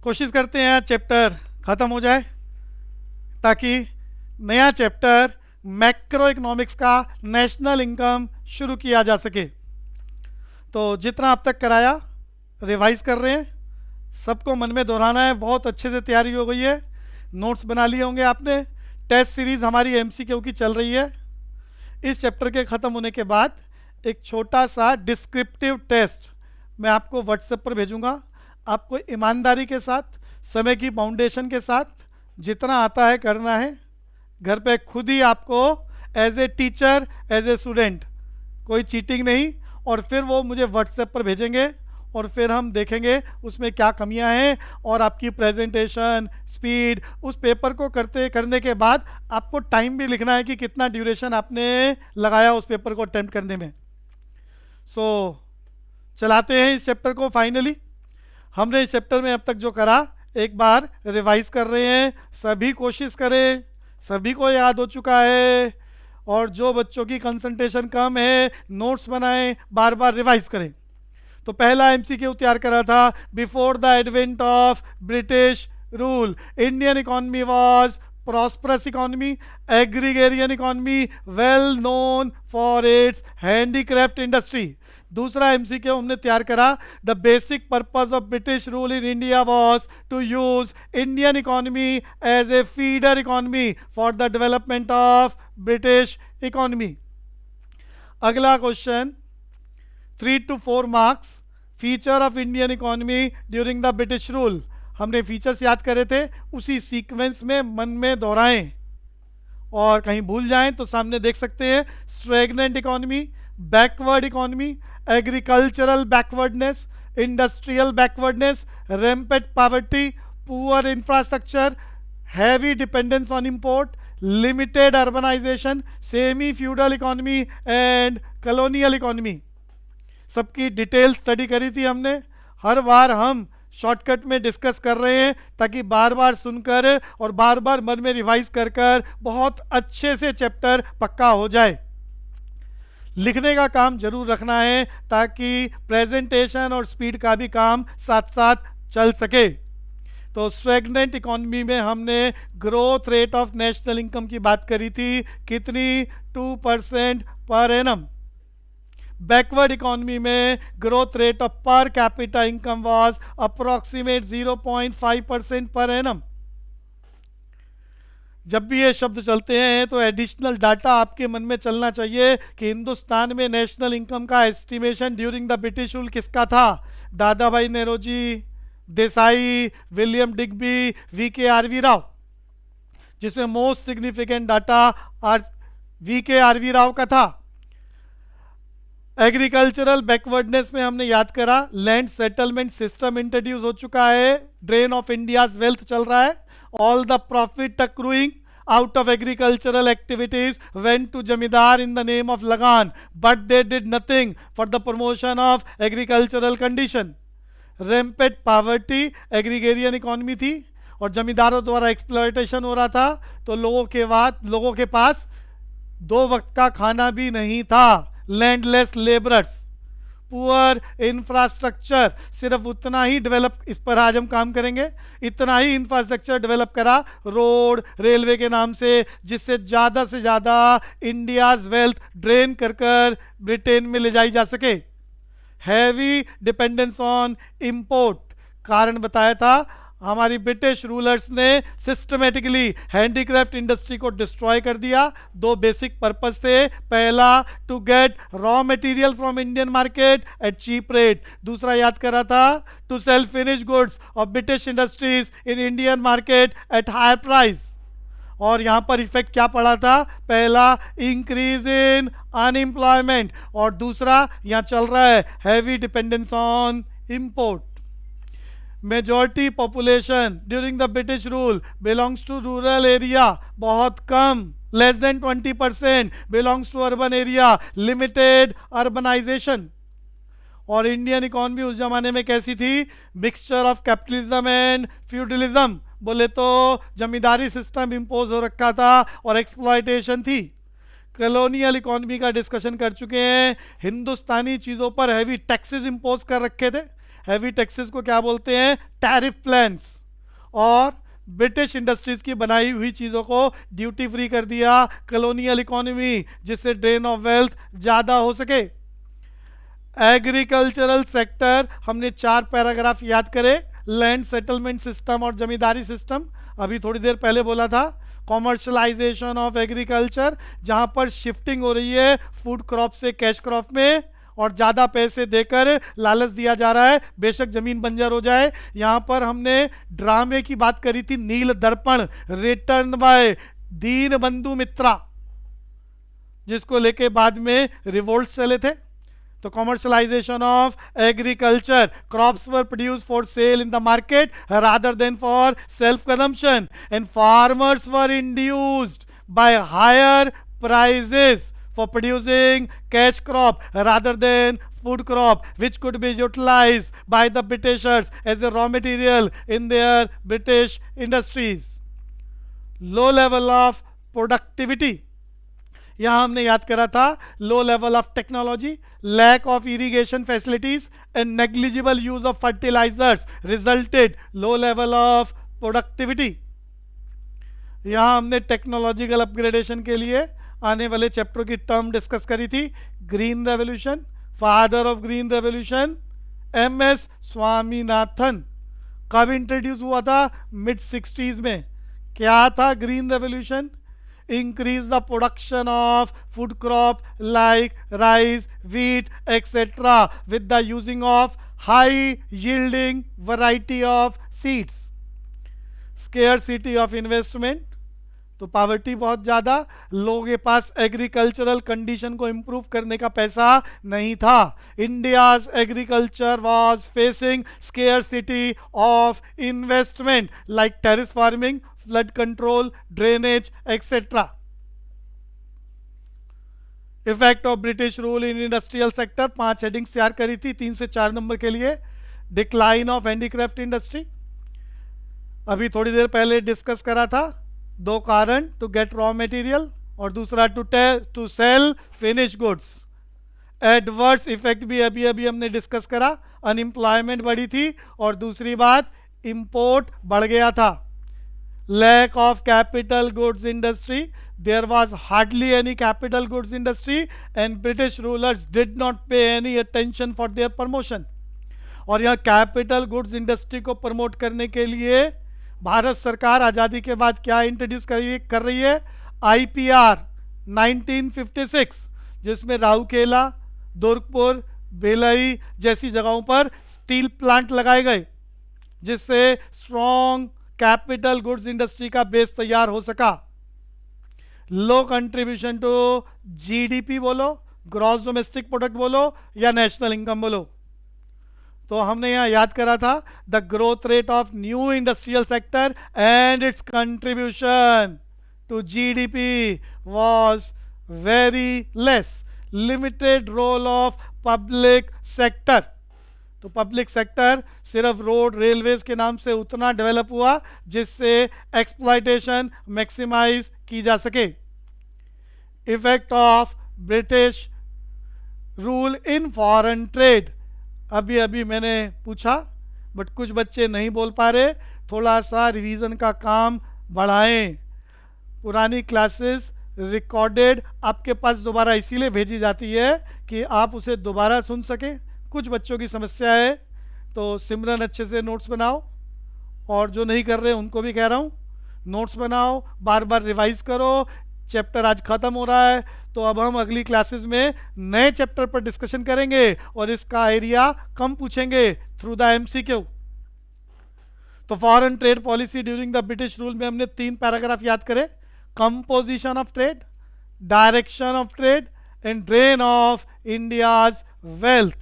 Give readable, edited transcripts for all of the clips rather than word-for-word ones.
कोशिश करते हैं चैप्टर ख़त्म हो जाए ताकि नया चैप्टर मैक्रो इकोनॉमिक्स का नेशनल इनकम शुरू किया जा सके। तो जितना अब तक कराया रिवाइज कर रहे हैं, सबको मन में दोहराना है। बहुत अच्छे से तैयारी हो गई है, नोट्स बना लिए होंगे आपने। टेस्ट सीरीज हमारी एमसीक्यू की चल रही है। इस चैप्टर के ख़त्म होने के बाद एक छोटा सा डिस्क्रिप्टिव टेस्ट मैं आपको व्हाट्सएप पर भेजूंगा। आपको ईमानदारी के साथ, समय की बाउंडेशन के साथ जितना आता है करना है। घर पे खुद ही आपको as a teacher, as a student, कोई चीटिंग नहीं। और फिर वो मुझे व्हाट्सएप पर भेजेंगे और फिर हम देखेंगे उसमें क्या कमियां हैं। और आपकी प्रेजेंटेशन स्पीड, उस पेपर को करने के बाद आपको टाइम भी लिखना है कि कितना ड्यूरेशन आपने लगाया उस पेपर को अटेम्प्ट करने में। सो चलाते हैं इस चैप्टर को। फाइनली हमने इस चैप्टर में अब तक जो करा एक बार रिवाइज कर रहे हैं। सभी कोशिश करें, सभी को याद हो चुका है। और जो बच्चों की कंसंट्रेशन कम है, नोट्स बनाएं, बार बार रिवाइज करें। तो पहला एमसीक्यू तैयार करा था, before the advent of British rule Indian economy was prosperous economy, agrarian economy, well known for its handicraft industry. दूसरा एमसीक्यू हमने तैयार करा, the basic purpose of British rule in India was to use Indian economy as a feeder economy for the development of British economy. अगला question 3 to 4 marks, feature of Indian economy during the British rule. हमने features याद करे थे, उसी sequence में मन में दोहराएं और कहीं भूल जाएं तो सामने देख सकते हैं। Stagnant economy, backward economy, agricultural backwardness, industrial backwardness, rampant poverty, poor infrastructure, heavy dependence on import, limited urbanisation, semi feudal economy and colonial economy. सबकी डिटेल स्टडी करी थी हमने। हर बार हम शॉर्टकट में डिस्कस कर रहे हैं ताकि बार बार सुनकर और बार बार मन में रिवाइज कर कर बहुत अच्छे से चैप्टर पक्का हो जाए। लिखने का काम जरूर रखना है ताकि प्रेजेंटेशन और स्पीड का भी काम साथ साथ चल सके। तो स्टैग्नेंट इकोनॉमी में हमने growth rate of national income की बात करी थी, कितनी? 2% पर एनम। बैकवर्ड इकोनॉमी में growth rate of per capita income was approximate 0.5% per annum. जब भी ये शब्द चलते हैं तो एडिशनल डाटा आपके मन में चलना चाहिए कि हिंदुस्तान में नेशनल इनकम का estimation during the British rule किसका था? Dadabhai Naoroji, Desai, William Digby, V K R V Rao, जिसमें most significant data V K R V Rao का था। एग्रीकल्चरल बैकवर्डनेस में हमने याद करा, लैंड सेटलमेंट सिस्टम इंट्रोड्यूस हो चुका है, ड्रेन ऑफ इंडियाज वेल्थ चल रहा है। All the profit accruing out of agricultural activities went to जमींदार in the name of लगान, but they did nothing for the promotion of agricultural condition. Rampant poverty, agrarian economy थी और जमींदारों द्वारा exploitation हो रहा था। तो लोगों के पास 2 वक्त का खाना भी नहीं था। लैंडलेस लेबरर्स, पुअर इंफ्रास्ट्रक्चर, सिर्फ उतना ही डेवलप, इस पर आज हम काम करेंगे, इतना ही इंफ्रास्ट्रक्चर डेवलप करा रोड, रेलवे के नाम से, जिससे ज़्यादा से ज़्यादा इंडियाज वेल्थ ड्रेन कर कर ब्रिटेन में ले जाई जा सके। हैवी डिपेंडेंस ऑन इंपोर्ट, कारण बताया था, हमारी ब्रिटिश रूलर्स ने सिस्टमेटिकली हैंडीक्राफ्ट इंडस्ट्री को डिस्ट्रॉय कर दिया। 2 बेसिक पर्पस थे, पहला to get raw material from Indian market at cheap rate, दूसरा याद करा था to sell finish goods of British industries in Indian market at higher price. और यहां पर इफेक्ट क्या पड़ा था? पहला इंक्रीज इन अनएम्प्लॉयमेंट और दूसरा यहां चल रहा है heavy dependence on import. Majority population during the British rule belongs to rural area, बहुत कम, less than 20% belongs to urban area, limited urbanisation. और इंडियन इकोनॉमी उस जमाने में कैसी थी? Mixture of capitalism and feudalism, बोले तो जमींदारी सिस्टम इंपोज हो रखा था और एक्सप्लॉयटेशन थी। कॉलोनियल इकोनॉमी का डिस्कशन कर चुके हैं, हिंदुस्तानी चीज़ों पर हैवी टैक्सेस इंपोज कर रखे थे, हैवी टैक्सेस को क्या बोलते हैं? Tariff plans. और ब्रिटिश इंडस्ट्रीज की बनाई हुई चीज़ों को ड्यूटी फ्री कर दिया, कॉलोनियल इकोनॉमी, जिससे ड्रेन ऑफ वेल्थ ज़्यादा हो सके। एग्रीकल्चरल सेक्टर, हमने 4 पैराग्राफ याद करे। लैंड सेटलमेंट सिस्टम और जमींदारी सिस्टम, अभी थोड़ी देर पहले बोला था। कॉमर्शलाइजेशन ऑफ एग्रीकल्चर, जहां पर शिफ्टिंग हो रही है फूड क्रॉप से कैश क्रॉप में, और ज़्यादा पैसे देकर लालच दिया जा रहा है बेशक ज़मीन बंजर हो जाए। यहाँ पर हमने ड्रामे की बात करी थी, नील दर्पण, रिटर्न बाय दीन बंधु मित्रा, जिसको लेके बाद में रिवोल्ट चले थे। तो commercialisation of agriculture, crops were produce for sale in the market rather than for self consumption, and farmers were induced by higher prices for producing cash crop rather than food crop, which could be utilized by the Britishers as a raw material in their British industries. Low level of productivity, यहाँ हमने याद करा था low level of technology, lack of irrigation facilities and negligible use of fertilisers resulted low level of productivity. यहाँ हमने technological upgradation के लिए आने वाले चैप्टर की टर्म डिस्कस करी थी। Green revolution, father of green revolution MS Swaminathan. कब इंट्रोड्यूस हुआ था? मिड 60s में। क्या था green revolution? Increase the production of food crop like rice, wheat etcetera with the using of high yielding variety of seeds. Scarcity of investment, तो poverty बहुत ज़्यादा, लोगों के पास एग्रीकल्चरल कंडीशन को इंप्रूव करने का पैसा नहीं था। India's agriculture was facing scarcity of investment like terrace farming, flood control, drainage etcetera. Effect of British rule in industrial sector, 5 headings तैयार करी थी 3 से 4 नंबर के लिए। डिक्लाइन ऑफ हैंडीक्राफ्ट इंडस्ट्री, अभी थोड़ी देर पहले डिस्कस करा था। 2 कारण, टू गेट रॉ मटेरियल और दूसरा to sell finish goods. Adverse effect भी अभी अभी हमने डिस्कस करा, अनएम्प्लॉयमेंट बढ़ी थी और दूसरी बात इंपोर्ट बढ़ गया था। Lack of capital goods industry, there was hardly any capital goods industry and British rulers did not pay any attention for their promotion. और यहाँ कैपिटल गुड्स इंडस्ट्री को प्रमोट करने के लिए भारत सरकार आज़ादी के बाद क्या इंट्रोड्यूस कर रही है? आईपीआर 1956, जिसमें राउरकेला, दुर्गपुर, भिलाई जैसी जगहों पर स्टील प्लांट लगाए गए, जिससे स्ट्रॉन्ग कैपिटल गुड्स इंडस्ट्री का बेस तैयार हो सका। लो कंट्रीब्यूशन टू जीडीपी बोलो, ग्रॉस डोमेस्टिक प्रोडक्ट बोलो या नेशनल इनकम बोलो। तो हमने यहाँ याद करा था the growth rate of new industrial sector and its contribution to GDP was very less. Limited role of public sector, तो पब्लिक सेक्टर सिर्फ रोड रेलवेज के नाम से उतना डेवलप हुआ जिससे एक्सप्लॉयटेशन मैक्सिमाइज की जा सके। Effect of British rule in foreign trade, अभी अभी मैंने पूछा बट कुछ बच्चे नहीं बोल पा रहे, थोड़ा सा रिवीजन का काम बढ़ाएं। पुरानी क्लासेस रिकॉर्डेड आपके पास दोबारा इसीलिए भेजी जाती है कि आप उसे दोबारा सुन सकें। कुछ बच्चों की समस्या है, तो सिमरन अच्छे से नोट्स बनाओ, और जो नहीं कर रहे उनको भी कह रहा हूँ नोट्स बनाओ, बार बार रिवाइज करो। चैप्टर आज खत्म हो रहा है, तो अब हम अगली क्लासेस में नए चैप्टर पर डिस्कशन करेंगे और इसका एरिया कम पूछेंगे थ्रू द एमसीक्यू। तो foreign trade policy during the British rule में हमने 3 पैराग्राफ याद करे। Composition of trade, direction of trade and drain of India's wealth.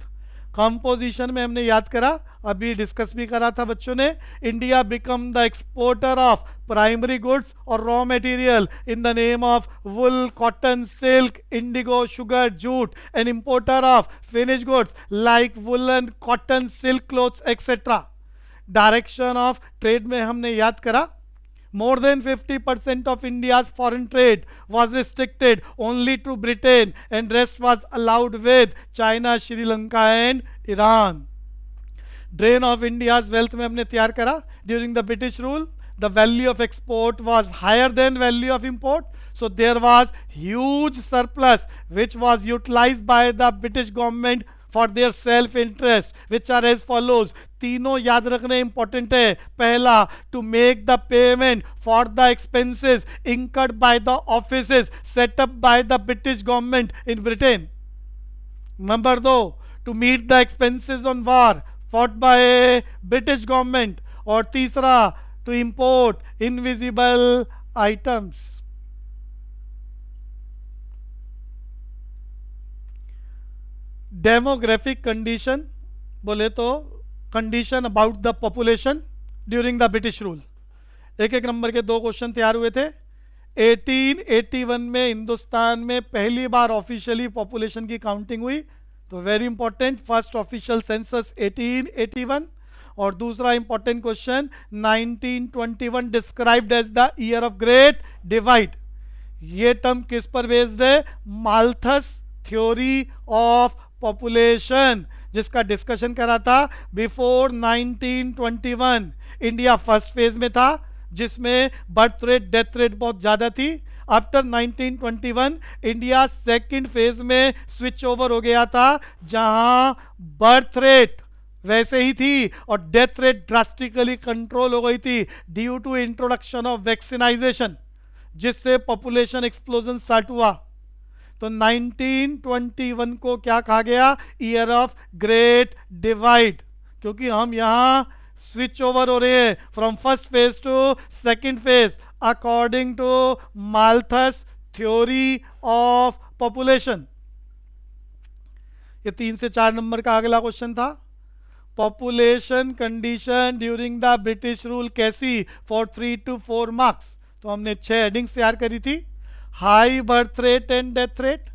Composition में हमने याद करा, अभी डिस्कस भी करा था बच्चों ने, India become the exporter of primary goods और raw material in the name of wool, cotton, silk, indigo, sugar, jute, and importer of finish goods like woollen, cotton, silk clothes etcetera. Direction of trade में हमने याद करा, more than 50% of India's foreign trade was restricted only to Britain and rest was allowed with China, Sri Lanka and Iran. Drain of India's wealth में हमने तैयार करा during the British rule. The value of export was higher than value of import, so there was huge surplus which was utilized by the British government for their self interest, which are as follows. तीनों याद रखने important है. पहला, to make the payment for the expenses incurred by the offices set up by the British government in Britain. Number दो, to meet the expenses on war fought by British government. और तीसरा, to import invisible items. Demographic condition बोले तो condition about the population during the British rule. एक एक number के दो question तैयार हुए थे. 1881 में हिंदुस्तान में पहली बार ऑफिशियली पॉपुलेशन की काउंटिंग हुई, तो very important, first official census 1881. और दूसरा important question 1921 described as the year of great divide. ये टर्म किस पर बेस्ड है? माल्थस थ्योरी ऑफ पॉपुलेशन, जिसका डिस्कशन करा था बिफोर 1921. इंडिया फर्स्ट फेज में था जिसमें बर्थ रेट डेथ रेट बहुत ज्यादा थी. आफ्टर 1921 इंडिया सेकंड फेज में स्विच ओवर हो गया था, जहां बर्थ रेट वैसे ही थी और डेथ रेट ड्रास्टिकली कंट्रोल हो गई थी due to introduction of vaccinisation, जिससे पॉपुलेशन एक्सप्लोजन स्टार्ट हुआ. तो 1921 को क्या कहा गया? ईयर ऑफ ग्रेट डिवाइड, क्योंकि हम यहां स्विच ओवर हो रहे हैं from first phase to second phase according to Malthus theory of population. ये 3 से 4 नंबर का अगला क्वेश्चन था. Population condition during the British rule कैसी? For 3 to 4 marks. तो हमने 6 हेडिंग्स तैयार करी थी. High birth rate and death rate,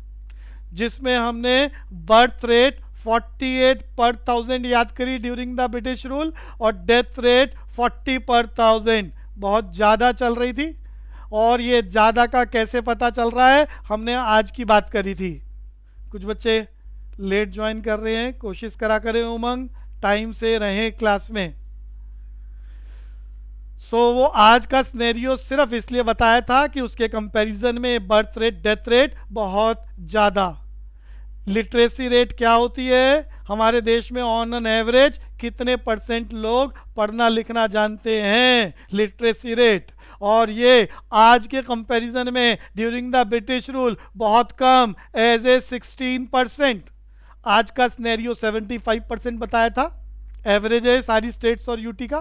जिसमें हमने बर्थ रेट 48 पर 1000 याद करी ड्यूरिंग द ब्रिटिश रूल, और डेथ रेट 40 पर 1000 बहुत ज़्यादा चल रही थी. और ये ज़्यादा का कैसे पता चल रहा है? हमने आज की बात करी थी. कुछ बच्चे लेट ज्वाइन कर रहे हैं, कोशिश करा करें उमंग, टाइम से रहें क्लास में. वो आज का स्नेरियो सिर्फ इसलिए बताया था कि उसके कंपैरिजन में बर्थ रेट डेथ रेट बहुत ज़्यादा. लिटरेसी रेट क्या होती है? हमारे देश में ऑन एन एवरेज कितने % लोग पढ़ना लिखना जानते हैं? Literacy rate. और ये आज के कंपैरिजन में ड्यूरिंग द ब्रिटिश रूल बहुत कम, एज ए 16%. आज का स्नेरियो 75% बताया था, एवरेज है सारी स्टेट्स और यूटी का.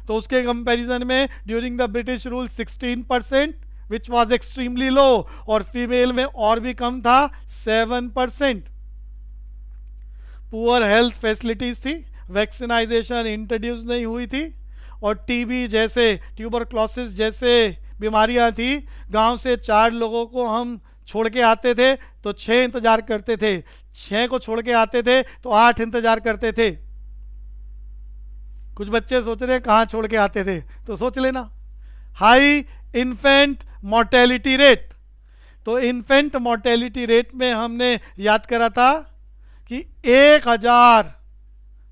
तो उसके कंपैरिजन में during the British rule 16%, which was extremely low, और फीमेल में और भी कम था 7%. पुअर हेल्थ फैसिलिटीज थी, वैक्सीनाइजेशन इंट्रोड्यूस नहीं हुई थी, और टीबी जैसे ट्यूबरक्लोसिस जैसे बीमारियां थी. गांव से 4 लोगों को हम छोड़ के आते थे तो 6 इंतजार करते थे, 6 को छोड़ के आते थे तो 8 इंतजार करते थे. कुछ बच्चे सोच रहे हैं कहाँ छोड़ के आते थे, तो सोच लेना. हाई इन्फेंट मोर्टेलिटी रेट, तो इन्फेंट मोर्टेलिटी रेट में हमने याद करा था कि 1000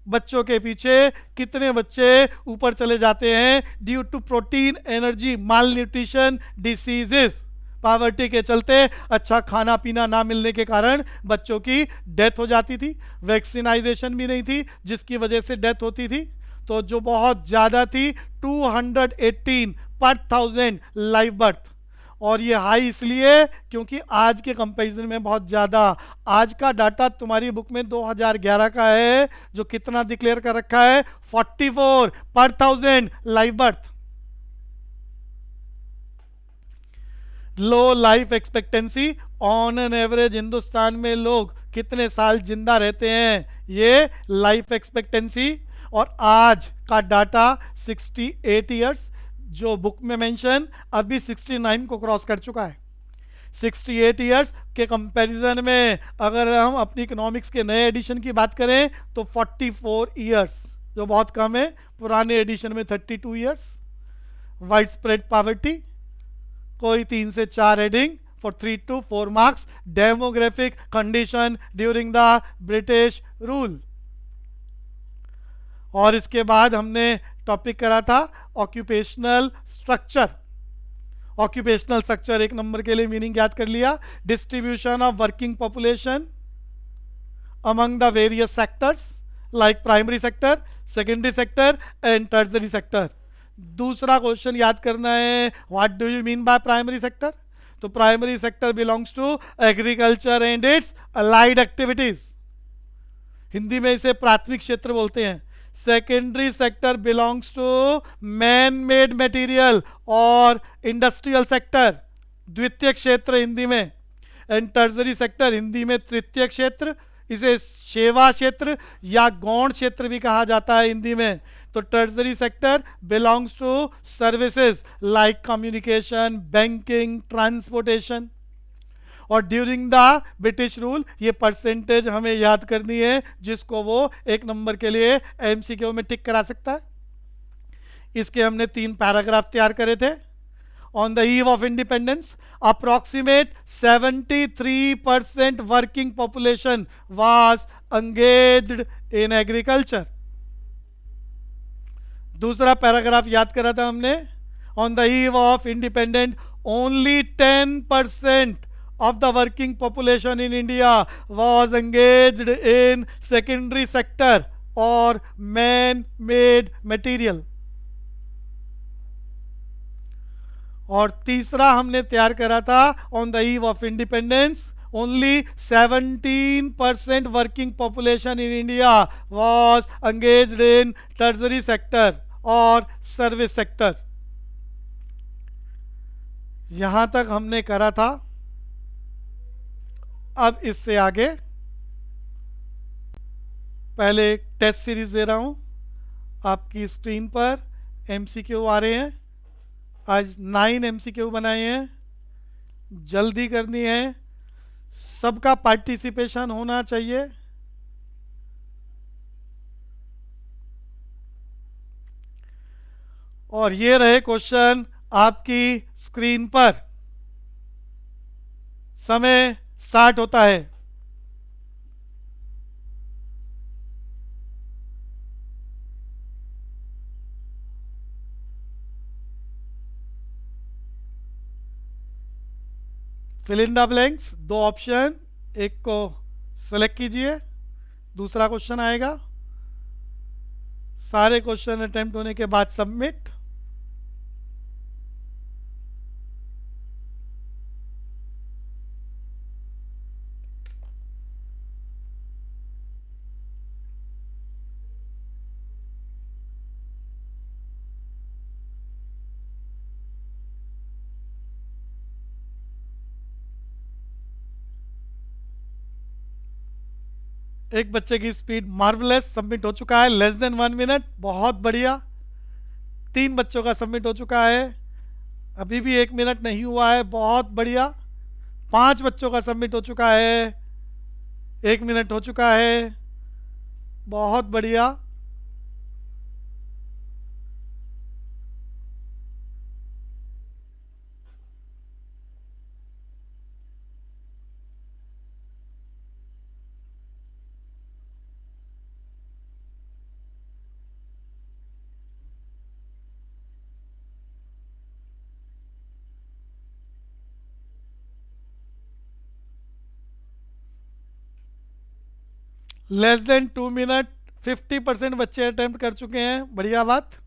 बच्चों के पीछे कितने बच्चे ऊपर चले जाते हैं due to protein energy malnutrition diseases. Poverty के चलते अच्छा खाना पीना ना मिलने के कारण बच्चों की डेथ हो जाती थी. वैक्सीनाइजेशन भी नहीं थी जिसकी वजह से डेथ होती थी. तो जो बहुत ज़्यादा थी 218 पर 1000 लाइव बर्थ. और ये हाई इसलिए क्योंकि आज के कंपैरिजन में बहुत ज़्यादा. आज का डाटा तुम्हारी बुक में 2011 का है, जो कितना डिक्लेयर कर रखा है? 44 पर 1000 live birth. Low life expectancy, on an average Hindustan में लोग कितने साल जिंदा रहते हैं, ये लाइफ एक्सपेक्टेंसी. और आज का डाटा 68 ईयर्स, जो बुक में मेंशन अभी 69 को क्रॉस कर चुका है. 68 ईयर्स के कंपैरिजन में अगर हम अपनी इकोनॉमिक्स के नए एडिशन की बात करें तो 44 ईयर्स, जो बहुत कम है. पुराने एडिशन में 32 ईयर्स. वाइड स्प्रेड पॉवर्टी, कोई 3 से 4 heading for 3 to 4 marks. Demographic condition during the British rule. और इसके बाद हमने टॉपिक करा था occupational structure. Occupational structure 1 number के लिए मीनिंग याद कर लिया, distribution of working population among the various sectors like primary sector, secondary sector and tertiary sector। दूसरा क्वेश्चन याद करना है, what do you mean by primary sector? तो primary sector belongs to agriculture and its allied activities, Hindi में इसे प्राथमिक क्षेत्र बोलते हैं। Secondary sector belongs to man made material और इंडस्ट्रियल सेक्टर, द्वितीय क्षेत्र हिंदी में। एंड टर्जरी सेक्टर हिंदी में तृतीय क्षेत्र, इसे सेवा क्षेत्र या गौण क्षेत्र भी कहा जाता है हिंदी में। तो tertiary sector belongs to services like communication, banking, transportation. और ड्यूरिंग द ब्रिटिश रूल ये परसेंटेज हमें याद करनी है, जिसको वो 1 नंबर के लिए एमसीक्यू में टिक करा सकता है। इसके हमने 3 पैराग्राफ तैयार करे थे। On the eve of independence, approximate 73% working population was engaged in agriculture। दूसरा पैराग्राफ याद करा था हमने, on the eve of independence, only 10% of the working population in India was engaged in secondary sector or man-made material। और तीसरा हमने तैयार करा था, on the eve of independence only 17% working population in India was engaged in टर्जरी sector और service sector. यहां तक हमने करा था। अब इससे आगे पहले एक टेस्ट सीरीज दे रहा हूं, आपकी स्क्रीन पर एमसीक्यू आ रहे हैं। आज 9 एमसीक्यू बनाए हैं, जल्दी करनी है, सबका पार्टिसिपेशन होना चाहिए। और ये रहे क्वेश्चन आपकी स्क्रीन पर। समय स्टार्ट होता है। Fill in the blanks, 2 option, एक को सेलेक्ट कीजिए, दूसरा क्वेश्चन आएगा। सारे क्वेश्चन अटेम्प्ट होने के बाद सबमिट। एक बच्चे की स्पीड मार्वलेस, सबमिट हो चुका है, लेस देन 1 मिनट, बहुत बढ़िया। 3 बच्चों का सबमिट हो चुका है, अभी भी 1 मिनट नहीं हुआ है, बहुत बढ़िया। 5 बच्चों का सबमिट हो चुका है, 1 मिनट हो चुका है, बहुत बढ़िया। लेस देन 2 मिनट, 50% बच्चे अटेम्प्ट कर चुके हैं, बढ़िया बात।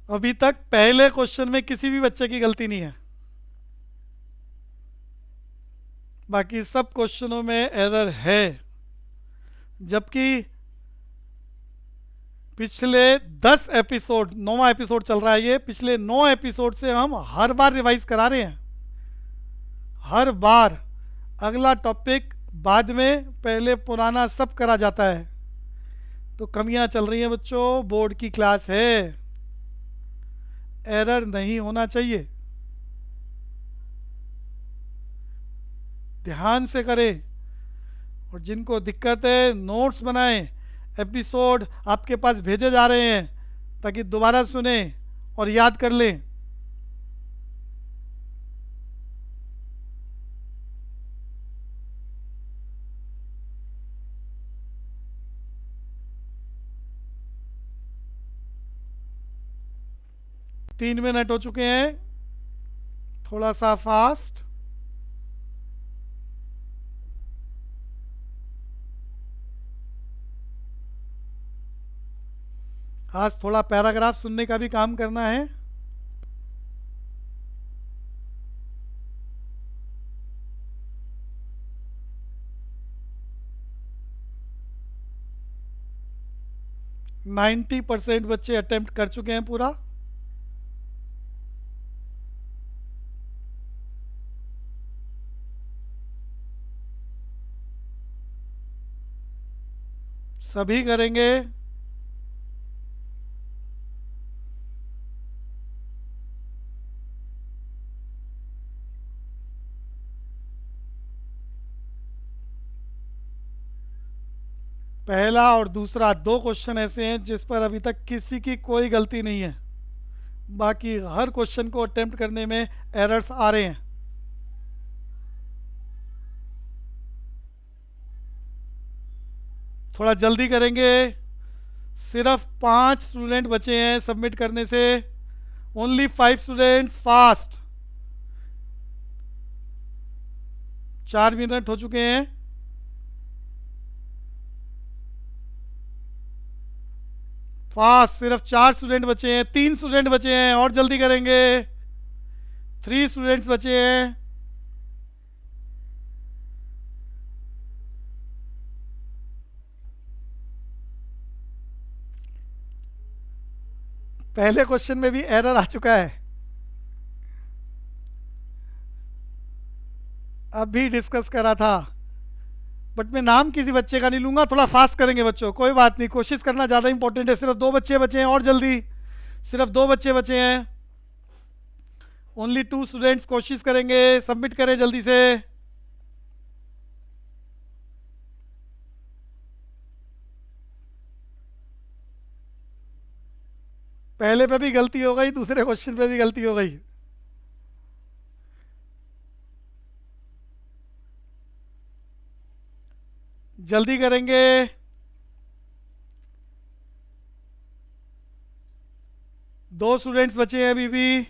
अभी तक पहले क्वेश्चन में किसी भी बच्चे की गलती नहीं है, बाकी सब क्वेश्चनों में एरर है। जबकि पिछले 10 एपिसोड, 9वां एपिसोड चल रहा है ये, पिछले 9 एपिसोड से हम हर बार रिवाइज करा रहे हैं, हर बार। अगला टॉपिक बाद में, पहले पुराना सब करा जाता है। तो कमियां चल रही हैं बच्चों, बोर्ड की क्लास है, एरर नहीं होना चाहिए। ध्यान से करें, और जिनको दिक्कत है नोट्स बनाएं। एपिसोड आपके पास भेजे जा रहे हैं ताकि दोबारा सुने और याद कर लें। तीन मिनट हो चुके हैं, थोड़ा सा फास्ट। आज थोड़ा पैराग्राफ सुनने का भी काम करना है। नाइन्टी % बच्चे अटेम्प्ट कर चुके हैं पूरा। सभी करेंगे। पहला और दूसरा दो क्वेश्चन ऐसे हैं जिस पर अभी तक किसी की कोई गलती नहीं है, बाकी हर क्वेश्चन को अटेम्प्ट करने में एरर्स आ रहे हैं। थोड़ा जल्दी करेंगे, सिर्फ 5 स्टूडेंट बचे हैं सबमिट करने से। Only 5 students, fast. 4 मिनट हो चुके हैं। फास्ट, सिर्फ 4 स्टूडेंट बचे हैं, 3 स्टूडेंट बचे हैं, और जल्दी करेंगे। 3 स्टूडेंट्स बचे हैं। पहले क्वेश्चन में भी एरर आ चुका है, अभी डिस्कस करा था, बट मैं नाम किसी बच्चे का नहीं लूंगा। थोड़ा फास्ट करेंगे बच्चों, कोई बात नहीं, कोशिश करना ज़्यादा इंपॉर्टेंट है। सिर्फ 2 बच्चे बचे हैं, और जल्दी। सिर्फ 2 बच्चे बचे हैं। ओनली 2 स्टूडेंट्स कोशिश करेंगे, सबमिट करें जल्दी से। पहले पे भी गलती हो गई, दूसरे क्वेश्चन पे भी गलती हो गई। जल्दी करेंगे। दो स्टूडेंट्स बचे हैं अभी भी।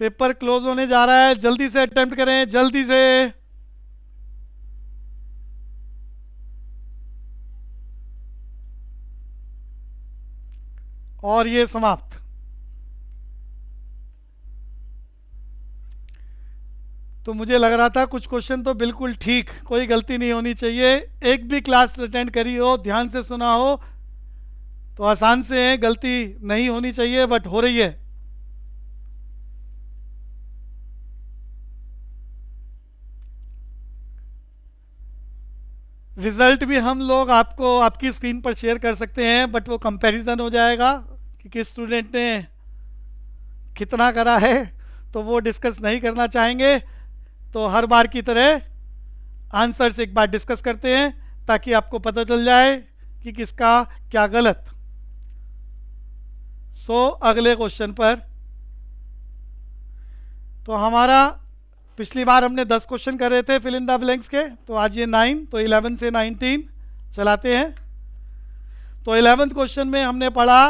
पेपर क्लोज होने जा रहा है, जल्दी से अटेम्प्ट करें, जल्दी से। और ये समाप्त। तो मुझे लग रहा था कुछ क्वेश्चन तो बिल्कुल ठीक, कोई गलती नहीं होनी चाहिए। एक भी क्लास अटेंड करी हो, ध्यान से सुना हो, तो आसान से है, गलती नहीं होनी चाहिए, बट हो रही है। रिजल्ट भी हम लोग आपको आपकी स्क्रीन पर शेयर कर सकते हैं, बट वो कंपैरिजन हो जाएगा कि किस स्टूडेंट ने कितना करा है, तो वो डिस्कस नहीं करना चाहेंगे। तो हर बार की तरह आंसर्स एक बार डिस्कस करते हैं ताकि आपको पता चल जाए कि किसका क्या गलत। अगले क्वेश्चन पर। तो हमारा पिछली बार हमने 10 क्वेश्चन कर रहे थे फिल इन द ब्लैंक्स के, तो आज ये 9, तो 11 से 19 चलाते हैं। तो 11th क्वेश्चन में हमने पढ़ा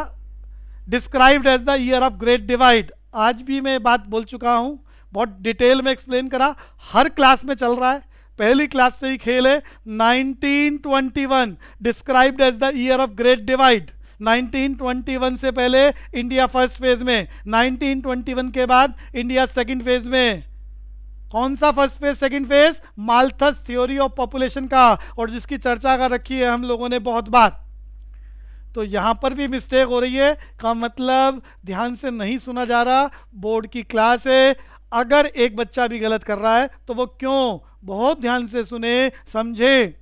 described as the year of great divide. आज भी मैं बात बोल चुका हूँ, बहुत डिटेल में एक्सप्लेन करा, हर क्लास में चल रहा है, पहली क्लास से ही खेल है। 1921 described as the year of great divide. 1921 से पहले इंडिया फर्स्ट फेज में, 1921 के बाद इंडिया सेकंड फेज में। कौन सा first phase second phase? Malthus theory of population का, और जिसकी चर्चा कर रखी है हम लोगों ने बहुत बार। तो यहां पर भी मिस्टेक हो रही है, का मतलब ध्यान से नहीं सुना जा रहा, बोर्ड की क्लास है। अगर एक बच्चा भी गलत कर रहा है तो वो क्यों, बहुत ध्यान से सुने, समझे।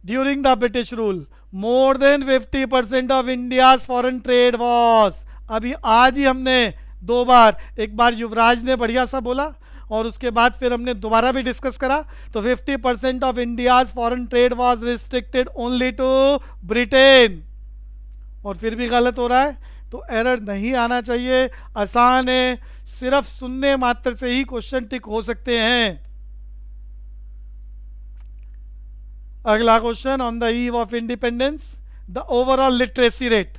During the British rule more than 50% of India's foreign trade was. अभी आज ही हमने दो बार, एक बार युवराज ने बढ़िया सा बोला और उसके बाद फिर हमने दोबारा भी डिस्कस करा, तो 50% of India's foreign trade was restricted only to Britain. और फिर भी गलत हो रहा है, तो एरर नहीं आना चाहिए, आसान है, सिर्फ सुनने मात्र से ही क्वेश्चन टिक हो सकते हैं। अगला question, on the eve of independence the overall literacy rate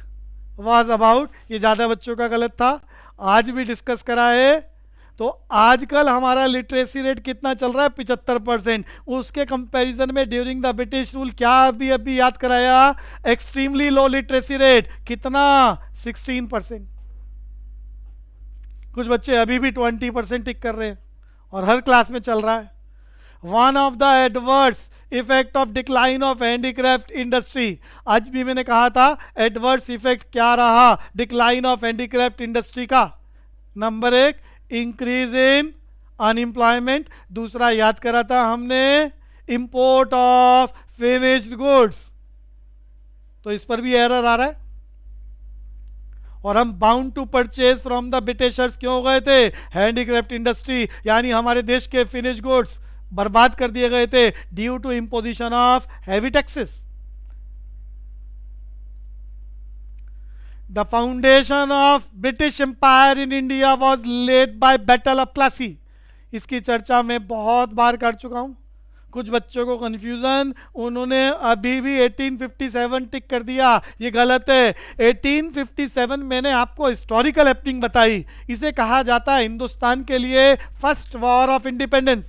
was about, ये ज़्यादा बच्चों का गलत था, आज भी डिस्कस करा है। तो आजकल हमारा लिटरेसी रेट कितना चल रहा है, 75%। उसके कंपैरिजन में ड्यूरिंग द ब्रिटिश रूल क्या अभी अभी याद कराया, एक्सट्रीमली लो लिटरेसी रेट, कितना, 16%। कुछ बच्चे अभी भी 20% टिक कर रहे हैं और हर क्लास में चल रहा है। One of the adverse effect of decline of handicraft industry, आज भी मैंने कहा था एडवर्स इफेक्ट क्या रहा डिक्लाइन ऑफ हैंडीक्राफ्ट इंडस्ट्री का। नंबर 1 इंक्रीज इन अनएम्प्लॉयमेंट, दूसरा याद करा था हमने इंपोर्ट ऑफ फिनिश्ड गुड्स, तो इस पर भी एरर आ रहा है। और हम bound to purchase from the Britishers क्यों हो गए थे, हैंडीक्राफ्ट इंडस्ट्री यानी हमारे देश के फिनिश गुड्स बर्बाद कर दिए गए थे due to imposition of heavy taxes. The foundation of British empire in India was laid by battle of Plassey, इसकी चर्चा मैं बहुत बार कर चुका हूं। कुछ बच्चों को कंफ्यूजन, उन्होंने अभी भी 1857 टिक कर दिया, ये गलत है। 1857 मैंने आपको हिस्टोरिकल हैपनिंग बताई, इसे कहा जाता है हिंदुस्तान के लिए फर्स्ट वॉर ऑफ इंडिपेंडेंस।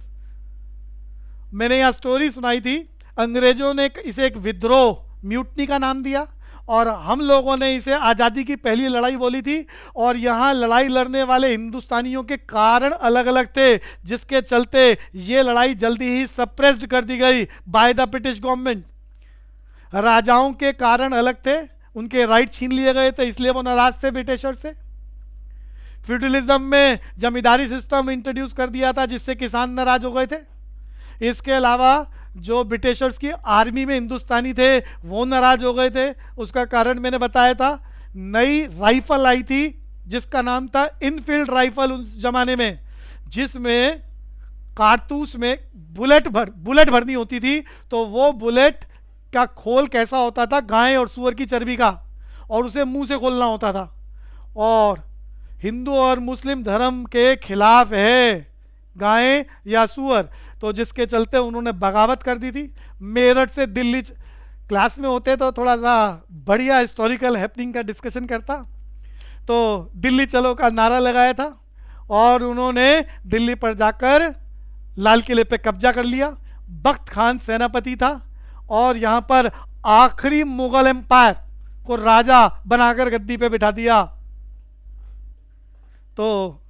मैंने यहाँ स्टोरी सुनाई थी, अंग्रेजों ने इसे एक विद्रोह, म्यूटनी का नाम दिया और हम लोगों ने इसे आज़ादी की पहली लड़ाई बोली थी। और यहाँ लड़ाई लड़ने वाले हिंदुस्तानियों के कारण अलग अलग थे, जिसके चलते ये लड़ाई जल्दी ही सप्रेस्ड कर दी गई बाय द ब्रिटिश गवर्नमेंट। राजाओं के कारण अलग थे, उनके राइट छीन लिए गए थे, इसलिए वो नाराज थे ब्रिटिशर से। फ्यूडलिज्म में जमींदारी सिस्टम इंट्रोड्यूस कर दिया था, जिससे किसान नाराज हो गए थे। इसके अलावा जो ब्रिटिशर्स की आर्मी में हिंदुस्तानी थे वो नाराज हो गए थे, उसका कारण मैंने बताया था। नई राइफल आई थी जिसका नाम था इनफील्ड राइफल उस जमाने में, जिसमें कारतूस में बुलेट भरनी होती थी, तो वो बुलेट का खोल कैसा होता था, गाय और सुअर की चर्बी का, और उसे मुंह से खोलना होता था। और हिंदू और मुस्लिम धर्म के खिलाफ है गाय या सुअर, तो जिसके चलते उन्होंने बगावत कर दी थी। मेरठ से दिल्ली, क्लास में होते तो थोड़ा सा बढ़िया हिस्टोरिकल हैपनिंग का डिस्कशन करता, तो दिल्ली चलो का नारा लगाया था और उन्होंने दिल्ली पर जाकर लाल किले पे कब्जा कर लिया। बख्त खान सेनापति था और यहाँ पर आखिरी मुगल एम्पायर को राजा बनाकर गद्दी पे बिठा दिया। तो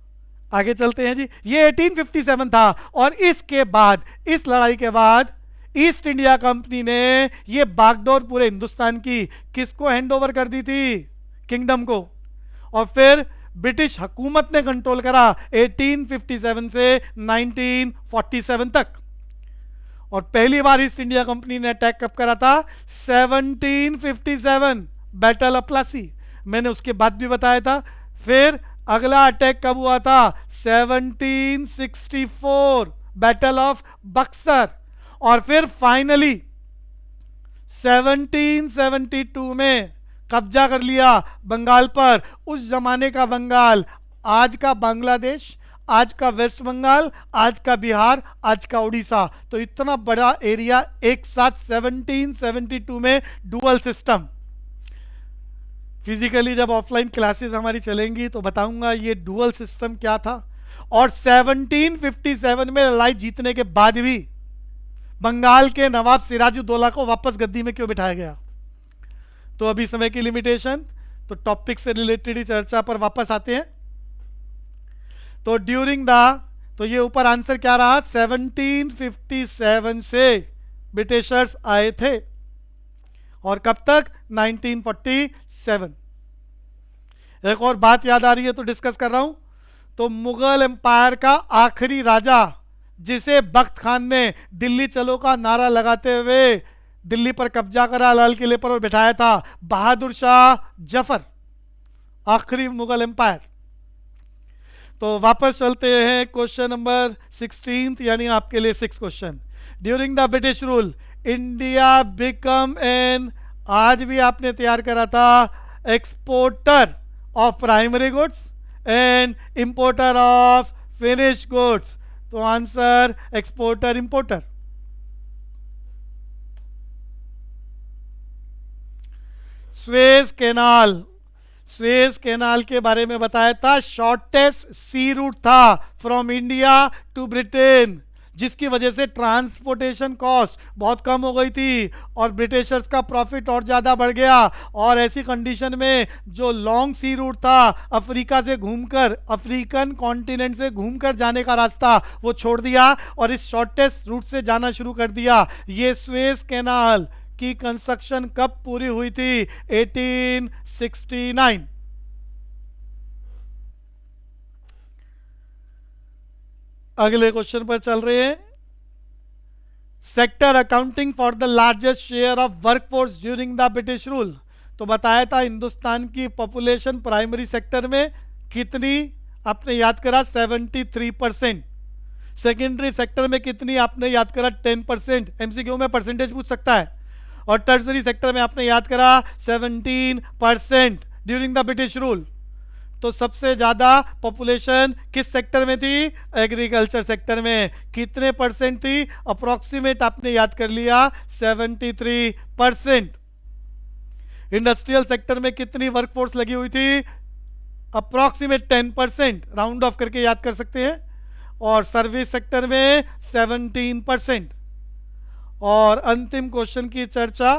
आगे चलते हैं जी, ये 1857 था। और इसके बाद, इस लड़ाई के बाद ईस्ट इंडिया कंपनी ने ये बागडोर पूरे हिंदुस्तान की किसको हैंडओवर कर दी थी, किंगडम को। और फिर ब्रिटिश हुकूमत ने कंट्रोल करा 1857 से 1947 तक। और पहली बार ईस्ट इंडिया कंपनी ने अटैक कब करा था, 1757 बैटल ऑफ प्लासी, मैंने उसके बाद भी बताया था। फिर अगला अटैक कब हुआ था, 1764 बैटल ऑफ बक्सर। और फिर फाइनली 1772 में कब्जा कर लिया बंगाल पर। उस जमाने का बंगाल आज का बांग्लादेश, आज का वेस्ट बंगाल, आज का बिहार, आज का उड़ीसा, तो इतना बड़ा एरिया एक साथ 1772 में डुअल सिस्टम। फिजिकली जब ऑफलाइन क्लासेस हमारी चलेंगी तो बताऊंगा ये डुअल सिस्टम क्या था। और 1757 में लड़ाई जीतने के बाद भी बंगाल के नवाब सिराजुद्दौला को वापस गद्दी में क्यों बिठाया गया, तो अभी समय की लिमिटेशन, तो टॉपिक से रिलेटेड ही चर्चा पर वापस आते हैं। तो ड्यूरिंग द, तो ये ऊपर आंसर क्या रहा, 1757 से ब्रिटिशर्स आए थे और कब तक, 1947। एक और बात याद आ रही है तो डिस्कस कर रहा हूं। तो मुगल एम्पायर का आखिरी राजा जिसे बख्त खान ने दिल्ली चलो का नारा लगाते हुए दिल्ली पर कब्जा करा, लाल किले पर बिठाया था? बहादुर शाह जफर, आखिरी मुगल एम्पायर। तो वापस चलते हैं क्वेश्चन नंबर 16, यानी आपके लिए 6 question. During the British rule India become an, आज भी आपने तैयार करा था, exporter of primary goods and importer of finish goods. तो answer exporter importer. Suez canal, Suez canal के बारे में बताया था, शॉर्टेस्ट सी रूट था फ्रॉम इंडिया टू ब्रिटेन, जिसकी वजह से ट्रांसपोर्टेशन कॉस्ट बहुत कम हो गई थी और ब्रिटिशर्स का प्रॉफिट और ज़्यादा बढ़ गया। और ऐसी कंडीशन में जो लॉन्ग सी रूट था, अफ्रीका से घूमकर, अफ्रीकन कॉन्टिनेंट से घूमकर जाने का रास्ता, वो छोड़ दिया और इस शॉर्टेस्ट रूट से जाना शुरू कर दिया। ये स्वेज कैनाल की कंस्ट्रक्शन कब पूरी हुई थी? 1869। अगले क्वेश्चन पर चल रहे हैं। Sector accounting for the largest share of workforce during the British rule. तो बताया था हिंदुस्तान की पॉपुलेशन प्राइमरी सेक्टर में कितनी, आपने याद करा 73%। सेकेंडरी सेक्टर में कितनी, आपने याद करा 10%, एमसीक्यू में परसेंटेज पूछ सकता है। और टर्सरी सेक्टर में आपने याद करा 17% ड्यूरिंग द ब्रिटिश रूल। तो सबसे ज्यादा पॉपुलेशन किस सेक्टर में थी? एग्रीकल्चर सेक्टर में। कितने परसेंट थी? अप्रोक्सीमेट आपने याद कर लिया 73%। इंडस्ट्रियल सेक्टर में कितनी वर्कफोर्स लगी हुई थी? अप्रोक्सीमेट 10%, राउंड ऑफ करके याद कर सकते हैं। और सर्विस सेक्टर में 17%। और अंतिम क्वेश्चन की चर्चा,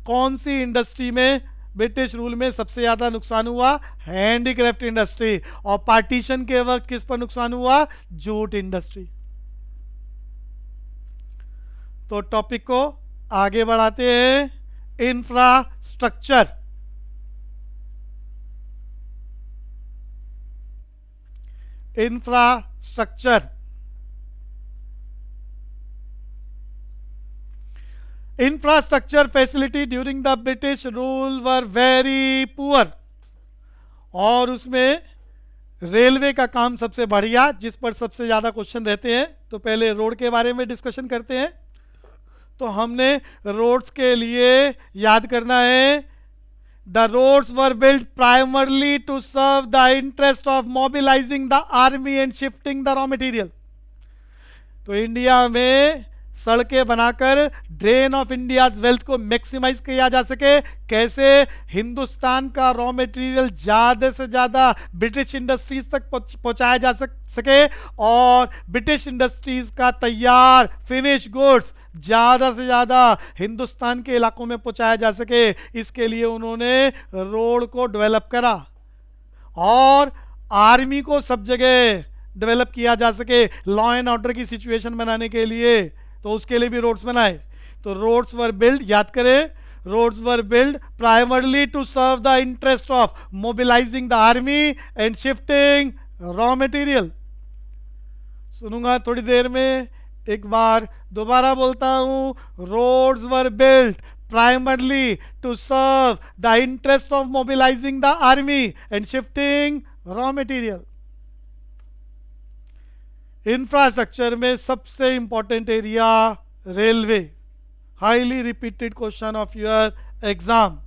कौन सी इंडस्ट्री में ब्रिटिश रूल में सबसे ज्यादा नुकसान हुआ? Handicraft industry. और पार्टीशन के वक्त किस पर नुकसान हुआ? Jute industry. तो टॉपिक को आगे बढ़ाते हैं। Infrastructure, infrastructure, infrastructure facility during the British rule were very poor. और उसमें रेलवे का काम सबसे बढ़िया, जिस पर सबसे ज्यादा क्वेश्चन रहते हैं। तो पहले रोड के बारे में डिस्कशन करते हैं। तो हमने रोड्स के लिए याद करना है, the roads were build primarily to serve the interest of mobilising the army and shifting the raw material. तो इंडिया में सड़कें बनाकर ड्रेन ऑफ इंडियाज वेल्थ को मैक्सिमाइज किया जा सके। कैसे? हिंदुस्तान का रॉ मटेरियल ज्यादा से ज्यादा ब्रिटिश इंडस्ट्रीज तक पहुंचाया जा सके और ब्रिटिश इंडस्ट्रीज का तैयार फिनिश गुड्स ज्यादा से ज्यादा हिंदुस्तान के इलाकों में पहुंचाया जा सके। इसके लिए उन्होंने रोड को डेवलप करा और आर्मी को सब जगह डेवलप किया जा सके, लॉ एंड ऑर्डर की सिचुएशन बनाने के लिए। तो उसके लिए भी रोड्स बनाए। तो रोड्स वर बिल्ड, याद करें, roads were build primarily to serve the interest of mobilising the army and shifting raw material. सुनूंगा थोड़ी देर में, एक बार दोबारा बोलता हूं, roads were build primarily to serve the interest of mobilising the army and shifting raw material. Infrastructure में सबसे important area railway, highly repeated question of your exam.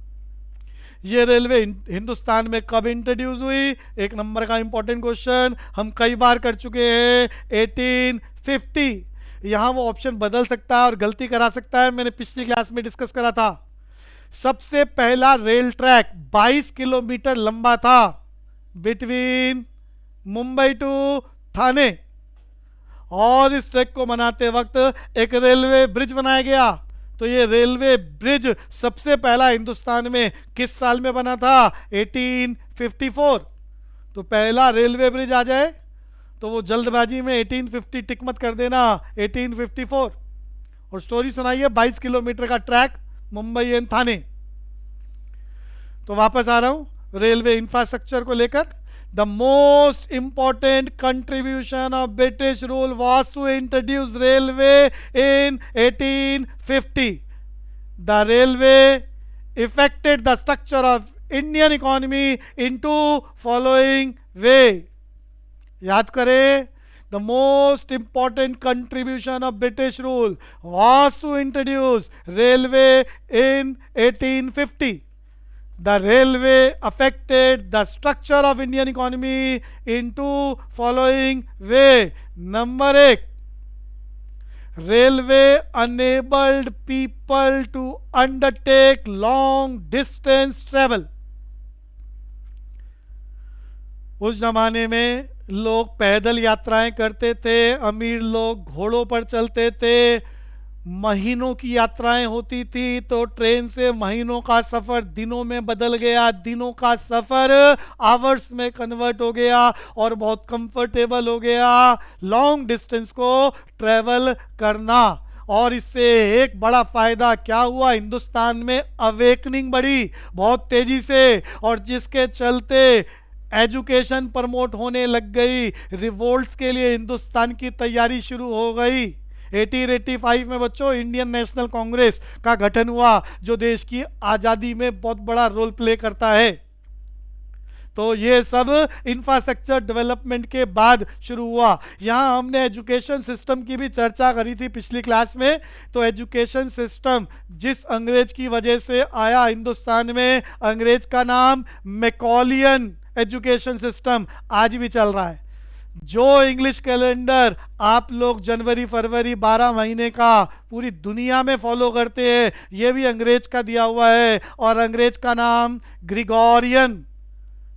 ये रेलवे हिंदुस्तान में कब इंट्रोड्यूस हुई? एक नंबर का इंपॉर्टेंट क्वेश्चन, हम कई बार कर चुके हैं, 1850। यहां वो ऑप्शन बदल सकता है और गलती करा सकता है, मैंने पिछली क्लास में डिस्कस करा था। सबसे पहला रेल ट्रैक 22 किलोमीटर लंबा था बिटवीन मुंबई टू ठाणे। और इस ट्रैक को बनाते वक्त एक रेलवे ब्रिज बनाया गया। तो ये रेलवे ब्रिज सबसे पहला हिंदुस्तान में किस साल में बना था? 1854। तो पहला रेलवे ब्रिज आ जाए तो वो जल्दबाजी में 1850 टिक मत कर देना, 1854। और स्टोरी सुनाइए, 22 किलोमीटर का ट्रैक मुंबई एंड ठाणे। तो वापस आ रहा हूं रेलवे इंफ्रास्ट्रक्चर को लेकर। The most important contribution of British rule was to introduce railway in 1850. The railway affected the structure of Indian economy into following way. याद करें, the most important contribution of British rule was to introduce railway in 1850. The railway affected the structure of Indian economy into following way. Number 1, railway enabled people to undertake long distance travel. उस जमाने में लोग पैदल यात्राएं करते थे, अमीर लोग घोड़ों पर चलते थे, महीनों की यात्राएं होती थी, तो ट्रेन से महीनों का सफर दिनों में बदल गया, दिनों का सफर आवर्स में कन्वर्ट हो गया और बहुत कंफर्टेबल हो गया लॉन्ग डिस्टेंस को ट्रेवल करना। और इससे एक बड़ा फायदा क्या हुआ, हिंदुस्तान में अवेकनिंग बढ़ी बहुत तेजी से, और जिसके चलते एजुकेशन प्रमोट होने लग गई, रिवोल्ट्स के लिए हिंदुस्तान की तैयारी शुरू हो गई। 1885 में बच्चों इंडियन नेशनल कांग्रेस का गठन हुआ, जो देश की आज़ादी में बहुत बड़ा रोल प्ले करता है। तो ये सब इंफ्रास्ट्रक्चर डेवलपमेंट के बाद शुरू हुआ। यहाँ हमने एजुकेशन सिस्टम की भी चर्चा करी थी पिछली क्लास में। तो एजुकेशन सिस्टम जिस अंग्रेज की वजह से आया हिंदुस्तान में, अंग्रेज का नाम मैकॉलियन एजुकेशन सिस्टम आज भी चल रहा है। जो इंग्लिश कैलेंडर आप लोग जनवरी फरवरी 12 महीने का पूरी दुनिया में फॉलो करते हैं, ये भी अंग्रेज का दिया हुआ है, और अंग्रेज का नाम ग्रिगोरियन।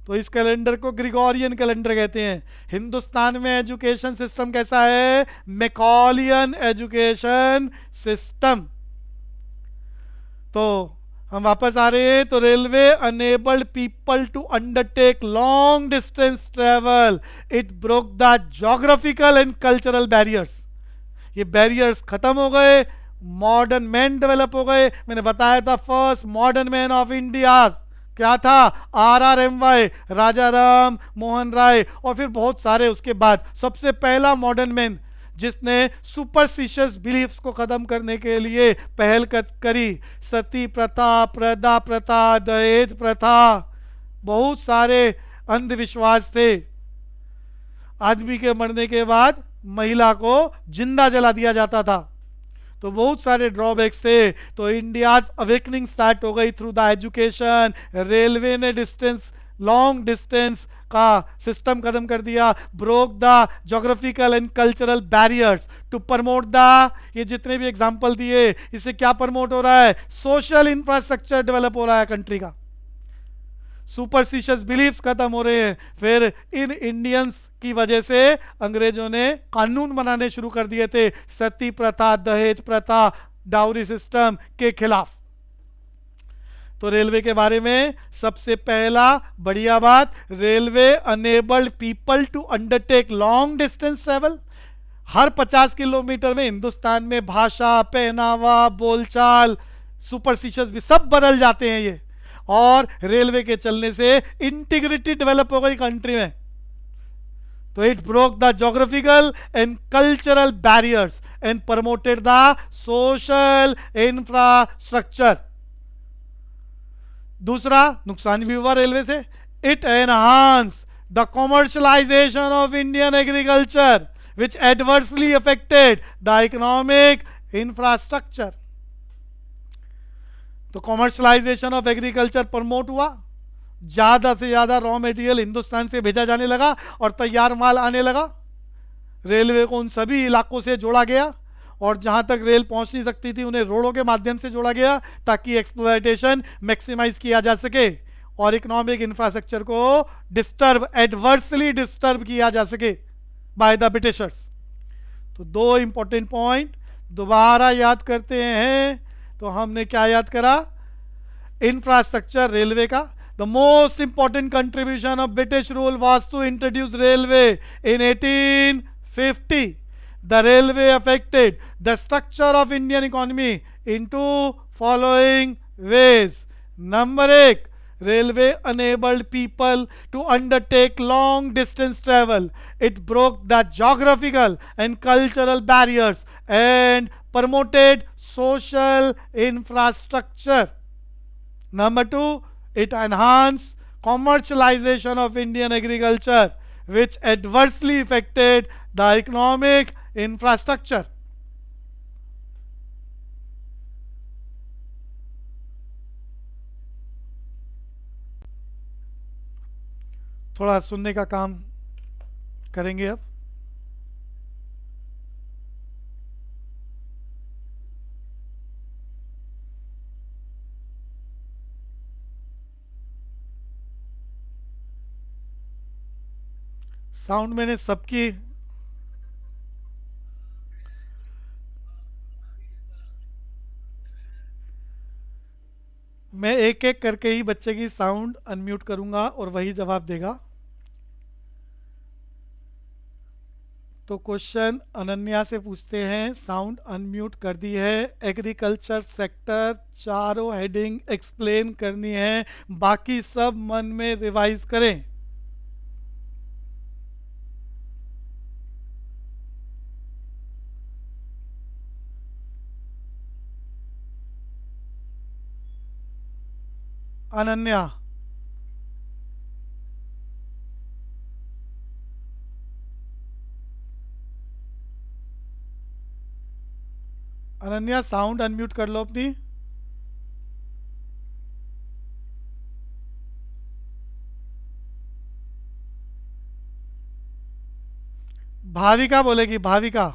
तो इस कैलेंडर को ग्रिगोरियन कैलेंडर कहते हैं। हिंदुस्तान में एजुकेशन सिस्टम कैसा है, मैकॉलियन एजुकेशन सिस्टम। तो हम वापस आ रहे हैं। तो railway enabled people to undertake long distance travel, it broke the geographical and cultural barriers. ये बैरियर्स खत्म हो गए, मॉडर्न मैन डेवलप हो गए। मैंने बताया था first modern man of India क्या था, RRMY, राजा राम मोहन राय, और फिर बहुत सारे उसके बाद। सबसे पहला मॉडर्न मैन जिसने सुपरस्टिशियस बिलीफ्स को खत्म करने के लिए पहल करी, सती प्रथा, प्रदा प्रथा, दहेज प्रथा, बहुत सारे अंधविश्वास थे। आदमी के मरने के बाद महिला को जिंदा जला दिया जाता था, तो बहुत सारे ड्रॉबैक्स थे। तो इंडियाज अवेकनिंग स्टार्ट हो गई थ्रू द एजुकेशन। रेलवे ने डिस्टेंस, लॉन्ग डिस्टेंस का सिस्टम खत्म कर दिया, broke the geographical and cultural barriers to promote the, ये जितने भी एग्जांपल दिए, इससे क्या प्रमोट हो रहा है, सोशल इंफ्रास्ट्रक्चर डेवलप हो रहा है कंट्री का, सुपरस्टिशियस बिलीफ्स खत्म हो रहे हैं। फिर इन इंडियंस की वजह से अंग्रेजों ने कानून बनाने शुरू कर दिए थे सती प्रथा, दहेज प्रथा, डाउरी सिस्टम के खिलाफ। तो रेलवे के बारे में सबसे पहला बढ़िया बात, railway enabled people to undertake long distance travel. हर 50 किलोमीटर में हिंदुस्तान में भाषा, पहनावा, बोलचाल, सुपरस्टिशियस भी सब बदल जाते हैं ये। और रेलवे के चलने से इंटीग्रिटी डेवलप हो गई कंट्री में। तो it broke the geographical and cultural barriers and promoted the social infrastructure. दूसरा नुकसान भी हुआ रेलवे से, it enhance the commercialisation of Indian agriculture which adversely affected the economic infrastructure. तो कॉमर्शलाइजेशन ऑफ एग्रीकल्चर प्रमोट हुआ, ज्यादा से ज्यादा रॉ मटेरियल हिंदुस्तान से भेजा जाने लगा और तैयार माल आने लगा। रेलवे को उन सभी इलाकों से जोड़ा गया, और जहां तक रेल पहुंच नहीं सकती थी उन्हें रोडों के माध्यम से जोड़ा गया, ताकि एक्सप्लॉयटेशन मैक्सिमाइज किया जा सके और इकोनॉमिक इंफ्रास्ट्रक्चर को डिस्टर्ब, एडवर्सली डिस्टर्ब किया जा सके बाय द ब्रिटिशर्स। तो दो इंपॉर्टेंट पॉइंट दोबारा याद करते हैं। तो हमने क्या याद करा, इंफ्रास्ट्रक्चर रेलवे का। The most important contribution of British rule was to introduce railway in 1850। The railway affected the structure of Indian economy into following ways. Number 1, railway enabled people to undertake long distance travel. It broke the geographical and cultural barriers and promoted social infrastructure. Number two, it enhanced commercialization of Indian agriculture, which adversely affected the economic infrastructure. थोड़ा सुनने का काम करेंगे अब. Sound मैंने सबकी मैं एक एक करके ही बच्चे की साउंड अनम्यूट करूंगा और वही जवाब देगा. तो क्वेश्चन अनन्या से पूछते हैं, साउंड अनम्यूट कर दी है. एग्रीकल्चर सेक्टर चारों हेडिंग एक्सप्लेन करनी है, बाकी सब मन में रिवाइज करें. अनन्या, अनन्या साउंड अनम्यूट कर लो अपनी. भाविका बोलेगी. भाविका,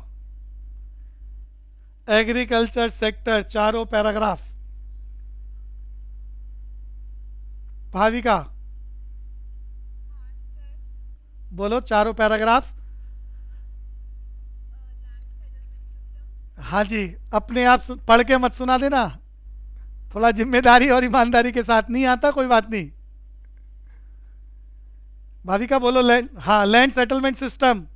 एग्रीकल्चर सेक्टर चारों पैराग्राफ. भाविका बोलो चारों पैराग्राफ. हाँ जी, अपने आप पढ़ के मत सुना देना, थोड़ा जिम्मेदारी और ईमानदारी के साथ. नहीं आता कोई बात नहीं. भाविका बोलो. लैंड, हाँ, land settlement system.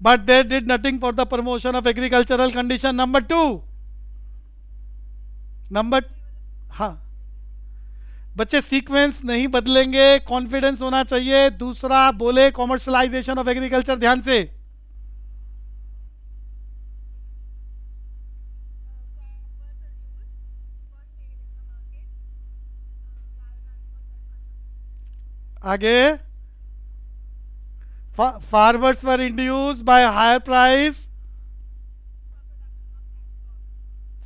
But they did nothing for the promotion of agricultural condition. Number two. Number, हाँ, बच्चे सीक्वेंस नहीं बदलेंगे, कॉन्फिडेंस होना चाहिए. दूसरा बोले कॉमर्शलाइजेशन ऑफ एग्रीकल्चर. ध्यान से. आगे. Farmers were induced by higher price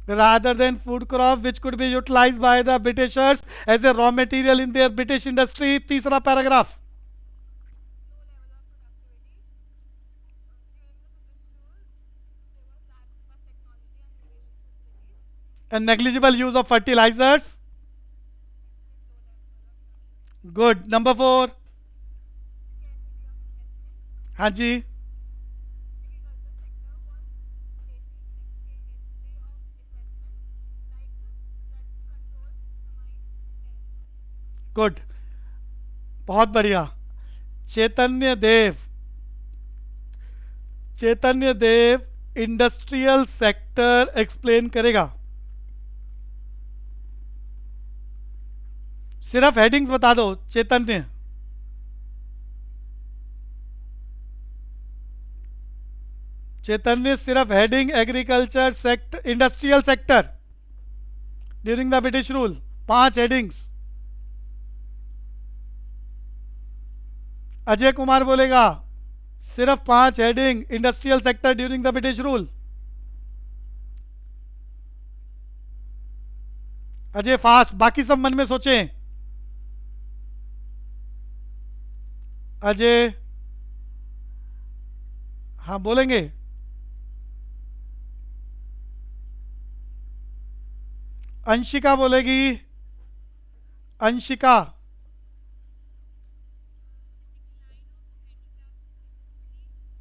rather than food crop which could be utilized by the Britishers as a raw material in their British industry. तीसरा paragraph. And negligible use of fertilizers. Good. Number four. हाँ जी. Good, बहुत बढ़िया. चैतन्य देव, चैतन्य देव industrial sector explain करेगा. सिर्फ headings बता दो चैतन्य. चैतन्य सिर्फ heading agriculture sector, industrial sector during the British rule. 5 headings. Ajay Kumar बोलेगा सिर्फ 5 heading industrial sector during the British rule. Ajay fast, बाकी सब मन में सोचें. अजय, हाँ बोलेंगे. अंशिका बोलेगी. Anshika,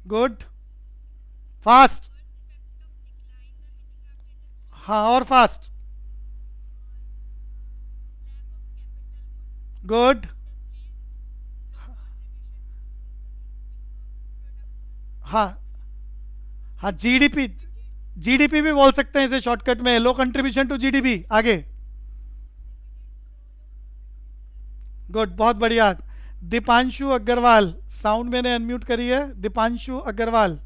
good, fast. हाँ, और फास्ट. गुड. हाँ हाँ, जीडीपी, जीडीपी भी बोल सकते हैं इसे शॉर्टकट में. लो कंट्रीब्यूशन टू जीडीपी. आगे. गुड, बहुत बढ़िया। दीपांशु अग्रवाल, साउंड मैंने अनम्यूट करी है। दीपांशु अग्रवाल।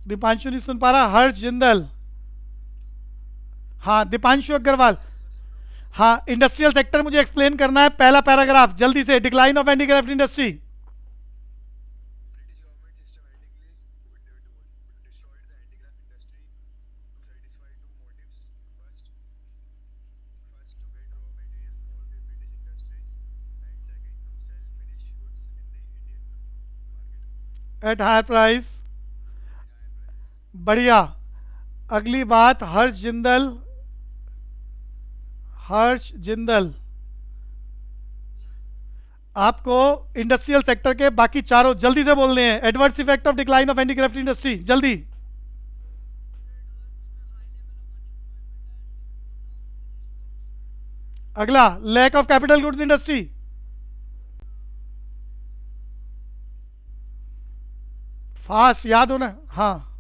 दीपांशु नहीं सुन पा रहा। हर्ष जिंदल। हाँ, दीपांशु अग्रवाल। हाँ, इंडस्ट्रियल सेक्टर मुझे एक्सप्लेन करना है, पहला पैराग्राफ जल्दी से। Decline of handicraft industry. At higher price. बढ़िया। अगली बात, हर्ष जिंदल। हर्ष जिंदल, आपको इंडस्ट्रियल सेक्टर के बाकी चारों जल्दी से बोलने हैं। Adverse effect of decline of handicraft industry, जल्दी। अगला, lack of capital goods industry. Fast याद होना, हाँ।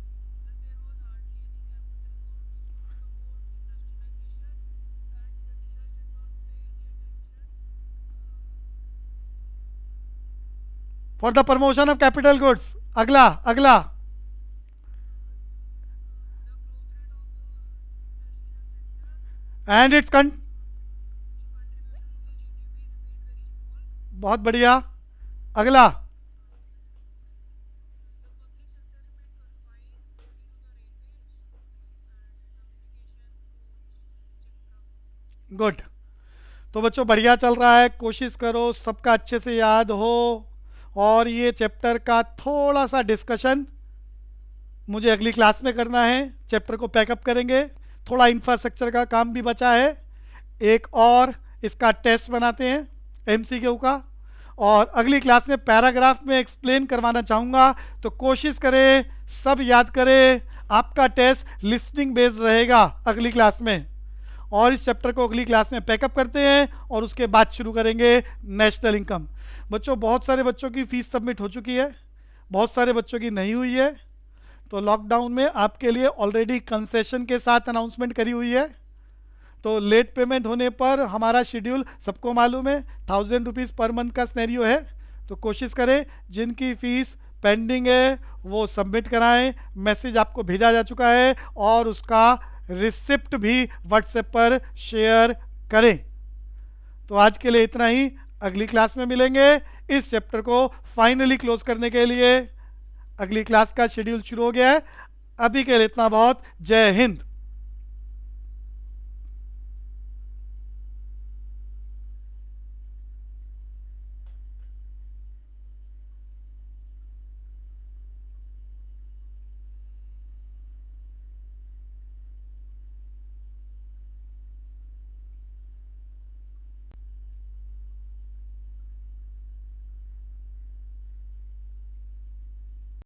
For the promotion of capital goods. अगला, अगला। एंड इट्स बहुत बढ़िया। अगला। गुड। तो बच्चों बढ़िया चल रहा है, कोशिश करो सबका अच्छे से याद हो। और ये चैप्टर का थोड़ा सा डिस्कशन मुझे अगली क्लास में करना है। चैप्टर को पैकअप करेंगे। थोड़ा इंफ्रास्ट्रक्चर का काम भी बचा है। एक और इसका टेस्ट बनाते हैं एमसीक्यू का। और अगली क्लास में पैराग्राफ में एक्सप्लेन करवाना चाहूँगा, तो कोशिश करें सब याद करें। आपका टेस्ट लिसनिंग बेस्ड रहेगा अगली क्लास में। और इस चैप्टर को अगली क्लास में पैकअप करते हैं और उसके बाद शुरू करेंगे नेशनल इनकम। बच्चों बहुत सारे बच्चों की फ़ीस सबमिट हो चुकी है, बहुत सारे बच्चों की नहीं हुई है। तो लॉकडाउन में आपके लिए ऑलरेडी कंसेशन के साथ अनाउंसमेंट करी हुई है। तो लेट पेमेंट होने पर हमारा शेड्यूल सबको मालूम है, 1000 रुपीज़ पर मंथ का स्नैरियो है। तो कोशिश करें जिनकी फ़ीस पेंडिंग है वो सबमिट कराएं। मैसेज आपको भेजा जा चुका है और उसका रिसिप्ट भी व्हाट्सएप पर शेयर करें। तो आज के लिए इतना ही, अगली क्लास में मिलेंगे। इस चैप्टर को फाइनली क्लोज करने के लिए अगली क्लास का शेड्यूल शुरू हो गया है। अभी के लिए इतना बहुत। जय हिंद।